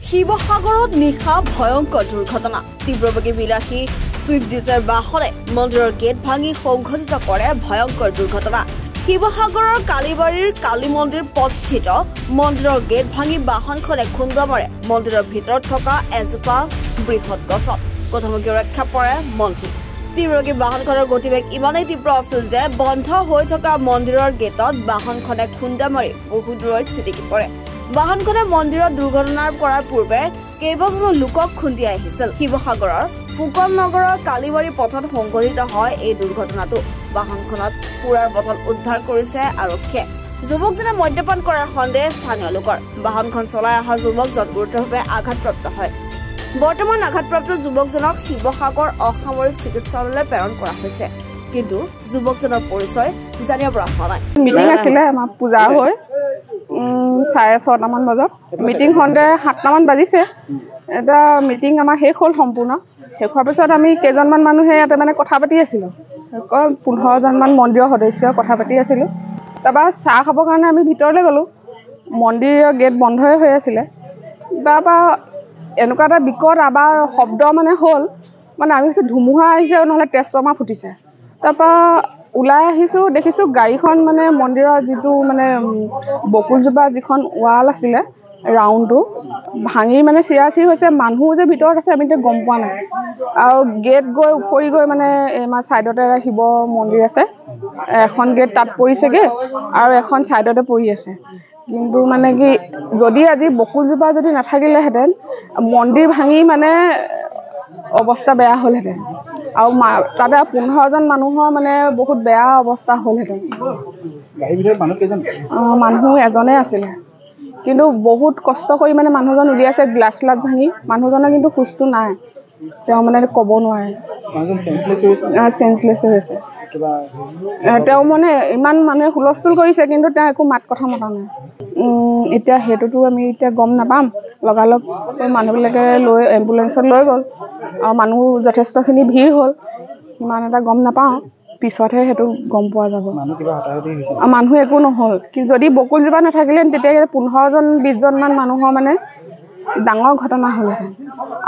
শিৱসাগৰত নিশা ভয়ংকৰ দুৰ্ঘটনা তীব্ৰবেগী বিলাসী সুইফট ডিজায়াৰ বাহনে মন্দিৰৰ গেট ভাঙি সংঘটিত কৰে ভয়ংকৰ দুৰ্ঘটনা শিৱসাগৰৰ কালীবাৰীৰ কালী মন্দিৰ পথস্থিত মন্দিৰৰ গেট ভাঙি বাহনখনে খুন্দা মাৰে মন্দিৰৰ ভিতৰত থকা এজোপা বৃহৎ গছত গধমকী ৰক্ষা পৰে মন্ত্ৰী তীব্ৰবেগী বাহনখনৰ গতিবেগ ইমানেই তীব্ৰ আছিল যে বন্ধ হৈ থকা মন্দিৰৰ গেটত বাহনখনে খুন্দা মাৰি বহু দূৰত ছিটিকি পৰে বাহনখনে মন্দিৰত দুৰ্ঘটনাৰ কৰাৰ পূৰ্বে কেইবাজনো লোকক খুন্দিয়াই আহিছিল শিৱসাগৰৰ ফুকন নগৰৰ কালীবাৰী পথত সংঘটিত হয় এই দুৰ্ঘটনাটো বাহনখনত পুৰাৰ বটল উদ্ধাৰ কৰিছে আৰক্ষীয়ে যুৱকজনে মদ্যপান কৰাৰ সন্দেহ স্থানীয় লোকৰ বাহনখন চলাই অহা যুৱকজন গুৰুতৰভাৱে আঘাতপ্ৰাপ্ত হয় বৰ্তমান আঘাতপ্ৰাপ্ত যুৱকজনক শিৱসাগৰ অসামৰিক চিকিৎসালয়লৈ প্ৰেৰণ কৰা হৈছে কিন্তু যুৱকজনৰ পৰিচয় জানিব পৰা হোৱা নাই মিটিং আছিলে আমাৰ পূজা হৈ 6:30 মান বজাত মিটিং হওঁতে 7 মান বাজিছে এটা মিটিং আমাৰ শেষ হ'ল সম্পূৰ্ণ শেষ হোৱাৰ পিছত আমি কেইজনমান মানুহে ইয়াতে মানে কথা পাতি আছিলোঁ 15জনমান মন্দিৰৰ সদস্য কথা পাতি আছিলোঁ তাৰপৰা চাহ খাবৰ কাৰণে আমি ভিতৰলৈ গ'লোঁ মন্দিৰৰ গেট বন্ধই হৈ আছিলে তাৰপৰা এনেকুৱা এটা বিকট আবাৰ শব্দ মানে হ'ল মানে আমি ভাবিছোঁ ধুমুহা আহিছে নহ'লে ট্ৰেন্সফৰ্মাৰ ফুটিছে তাৰপৰা ওলাই আহিছোঁ দেখিছোঁ গাড়ীখন মানে মন্দিৰৰ যিটো মানে বকুলজোপা যিখন ৱাল আছিলে ৰাউণ্ডটো ভাঙি মানে চিৰাচিৰি হৈছে মানুহ যে ভিতৰত আছে আমি এতিয়া গম পোৱা নাই আৰু গেট গৈ উফৰি গৈ মানে আমাৰ ছাইডতে শিৱ মন্দিৰ আছে এখন গেট তাত পৰিছেগৈ আৰু এখন ছাইডতে পৰি আছে কিন্তু মানে কি যদি আজি বকুলজোপা যদি নাথাকিলেহেঁতেন মন্দিৰ ভাঙি মানে অৱস্থা বেয়া হ'লহেঁতেন আৰু তাতে 15জন মানুহৰ মানে বহুত বেয়া অৱস্থা হ'লহেঁতেন মানুহ এজনে আছিলে কিন্তু বহুত কষ্ট কৰি মানে মানুহজন উলিয়াইছে গ্লাছ ভাঙি মানুহজনৰ কিন্তু সুস্থ নাই তেওঁ মানে ক'ব নোৱাৰে চেঞ্চলেছ হৈছে তেওঁ মানে ইমান মানুহে হুলস্থুল কৰিছে কিন্তু তেওঁ একো মাত কথা মতা নাই এতিয়া সেইটোতো আমি এতিয়া গম নাপাম লগালগ মানুহবিলাকে লৈ এম্বুলেঞ্চত লৈ গ'ল আৰু মানুহ যথেষ্টখিনি ভিৰ হ'ল ইমান এটা গম নাপাওঁ পিছতহে সেইটো গম পোৱা যাব মানুহ একো নহ'ল কিন্তু যদি বকুলজোপা নাথাকিলে তেতিয়া 15-20জনমান মানুহৰ মানে ডাঙৰ ঘটনা হ'লহেঁতেন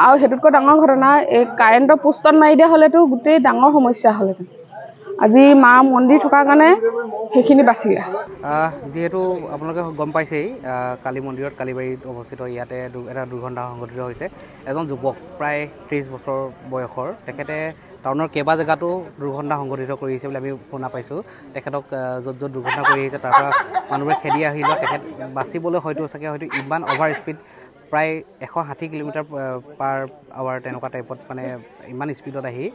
আৰু সেইটোতকৈ ডাঙৰ ঘটনা এই কাৰেণ্টৰ পোষ্টত মাৰি দিয়া হ'লেতো গোটেই ডাঙৰ সমস্যা হ'লহেঁতেন আজি মা মন্দিৰ থকাৰ কাৰণে সেইখিনি বাচিলে যিহেতু আপোনালোকে গম পাইছেই কালী মন্দিৰত কালীবাৰীত অৱস্থিত ইয়াতে এটা দুৰ্ঘটনা সংঘটিত হৈছে এজন যুৱক প্ৰায় 30 বছৰ বয়সৰ তেখেতে টাউনৰ কেইবা জেগাতো দুৰ্ঘটনা সংঘটিত কৰি আহিছে বুলি আমি শুনা পাইছোঁ তেখেতক য'ত দুৰ্ঘটনা কৰি আহিছে তাৰ পৰা মানুহবোৰে খেদি আহিলে তেখেত বাচিবলৈ হয়তো ইমান অভাৰ স্পীড প্ৰায় 160 কিলোমিটাৰ পাৰ আৱাৰ তেনেকুৱা টাইপত মানে ইমান স্পীডত আহি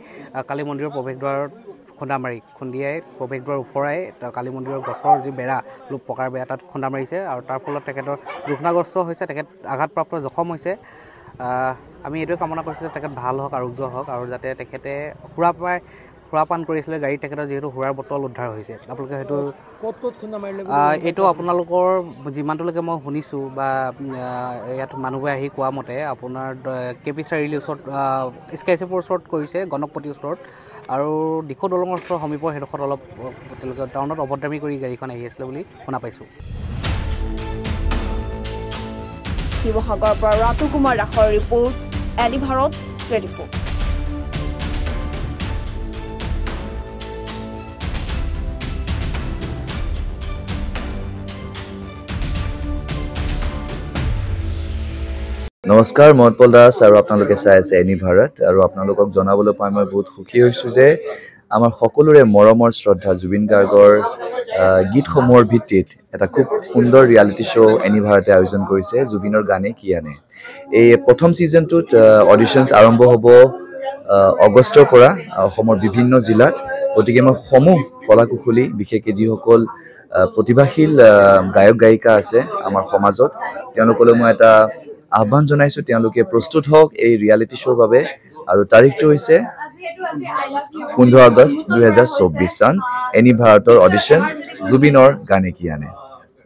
কালী মন্দিৰৰ প্ৰৱেশদ্বাৰত খুন্দিয়াই প্ৰৱেশদ্বাৰ ওফৰাই কালী মন্দিৰৰ গছৰ যি বেৰা পকাৰ বেৰা তাত খুন্দা মাৰিছে আৰু তাৰ ফলত তেখেতৰ দুৰ্ঘটনাগ্ৰস্ত হৈছে তেখেত আঘাতপ্ৰাপ্ত জখম হৈছে আমি এইটোৱে কামনা কৰিছোঁ যে তেখেত ভাল হওক আৰোগ্য হওক আৰু যাতে তেখেতে সুৰাপান কৰিছিলে গাড়ীত তেখেতৰ যিহেতু সুৰাৰ বটল উদ্ধাৰ হৈছে আপোনালোকে হয়তো এইটো আপোনালোকৰ যিমানটোলৈকে মই শুনিছোঁ বা ইয়াত মানুহবোৰে আহি কোৱা মতে আপোনাৰ KP চাৰিআলিৰ ওচৰত স্কাইচেপৰ ওচৰত কৰিছে গণকপতিৰ ওচৰত আৰু দিখৌ দলঙৰ ওচৰৰ সমীপৰ সেইডোখৰত অলপ তেওঁলোকে টাউনত অভদ্ৰামী কৰি গাড়ীখন আহি আছিলে বুলি শুনা পাইছোঁ শিৱসাগৰৰ পৰা ৰাতু কুমাৰ দাসৰ ৰিপৰ্ট এডি ভাৰত 24 নমস্কাৰ মহৎপল দাস আৰু আপোনালোকে চাই আছে এনি ভাৰত আৰু আপোনালোকক জনাবলৈ পাই মই বহুত সুখী হৈছোঁ যে আমাৰ সকলোৰে মৰমৰ শ্ৰদ্ধা জুবিন গাৰ্গৰ গীতসমূহৰ ভিত্তিত এটা খুব সুন্দৰ ৰিয়েলিটি শ্ব' এনি ভাৰতে আয়োজন কৰিছে জুবিনৰ গানে কি আনে এই প্ৰথম ছিজনটোত অডিশ্যনছ আৰম্ভ হ'ব আগষ্টৰ পৰা অসমৰ বিভিন্ন জিলাত গতিকে মই সমূহ কলাকুশলী বিশেষকৈ যিসকল প্ৰতিভাশীল গায়ক গায়িকা আছে আমাৰ সমাজত তেওঁলোকলৈ মই এটা আহ্বান জনাইছোঁ তেওঁলোকে প্ৰস্তুত হওক এই ৰিয়েলিটি শ্ব'ৰ বাবে আৰু তাৰিখটো হৈছে 15 আগষ্ট 2024 চন এনি ভাৰতৰ অডিশ্যন জুবিনৰ গানে কি আনে